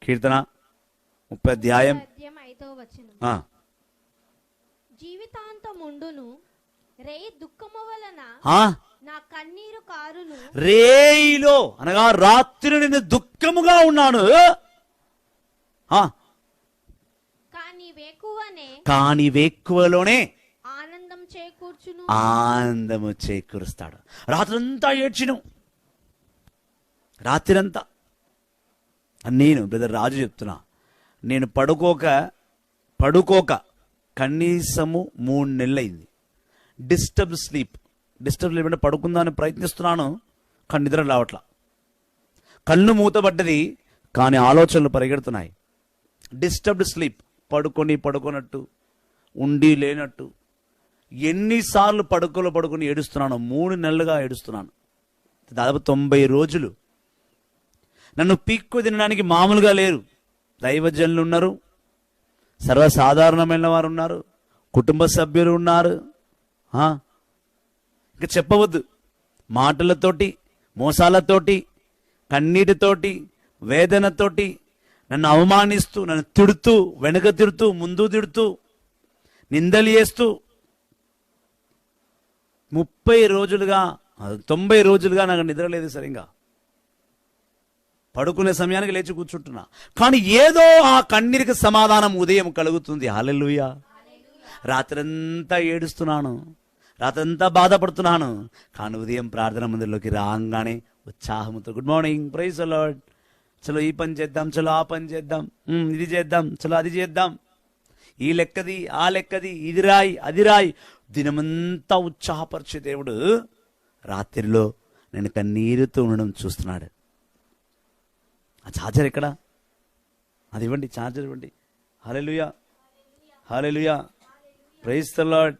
కీర్తన 30 అధ్యాయం 5వ వచనం. ఆ, జీవితాంతముండును రేయి దుఃఖము వలన ఆ, నా కన్నీరు కారును. రేయిలో అనగా రాత్రి నేను దుఃఖముగా ఉన్నాను. ఆ, కానీ వేకువలోనే ఆనందం చేకూర్చును. ఆనందము చేకూరుస్తాడు. రాత్రంతా ఏడ్చిను, రాత్రంతా. నేను బ్రదర్ రాజు చెప్తున్నా, నేను పడుకోక కనీసము 3 నెలలైంది. డిస్టర్బ్ స్లీప్ అంటే పడుకుందామని ప్రయత్నిస్తున్నాను, కానీ నిద్ర రావట్లా. కళ్ళు మూతబడ్డది, కానీ ఆలోచనలు పరిగెడుతున్నాయి. డిస్టర్బ్డ్ స్లీప్, పడుకోనట్టు ఉండి లేనట్టు. ఎన్నిసార్లు పడుకొని ఏడుస్తున్నాను, 3 నెలలుగా ఏడుస్తున్నాను. దాదాపు 90 రోజులు. నన్ను పీక్కు తినడానికి మామూలుగా లేరు. దైవజనులు ఉన్నారు, సర్వసాధారణమైన వారు ఉన్నారు, కుటుంబ సభ్యులు ఉన్నారు. ఇంకా చెప్పవద్దు. మాటలతోటి, మోసాలతోటి, కన్నీటితోటి, వేదనతోటి నన్ను అవమానిస్తూ, నన్ను తిడుతూ, వెనక తిడుతూ, ముందు తిడుతూ, నిందలు చేస్తూ 90 రోజులుగా నాకు నిద్ర లేదు సరిగా. పడుకునే సమయానికి లేచి కూర్చుంటున్నా, కానీ ఏదో ఆ కన్నీరికి సమాధానం ఉదయం కలుగుతుంది. హల్లెలూయా. రాత్రంతా ఏడుస్తున్నాను, రాత్రంతా బాధపడుతున్నాను, కానీ ఉదయం ప్రార్థన మందిరంలోకి రాగానే ఉత్సాహంతో good morning, praise the lord, చలో ఈ పని చేద్దాం, చలో ఆ పని చేద్దాం, ఇది చేద్దాం, చలో అది చేద్దాం, ఈ లెక్కది ఆ లెక్కది, ఇది రాయి అది రాయి, దినమంతా ఉత్సాహపరిచే దేవుడు రాత్రిలో నేను కన్నీరుతో ఉండడం చూస్తున్నాడు. ఆ ఛార్జర్ ఎక్కడ? అది ఇవ్వండి, ఛార్జర్ ఇవ్వండి. హల్లెలూయా, హల్లెలూయా, ప్రైజ్ ది లార్డ్.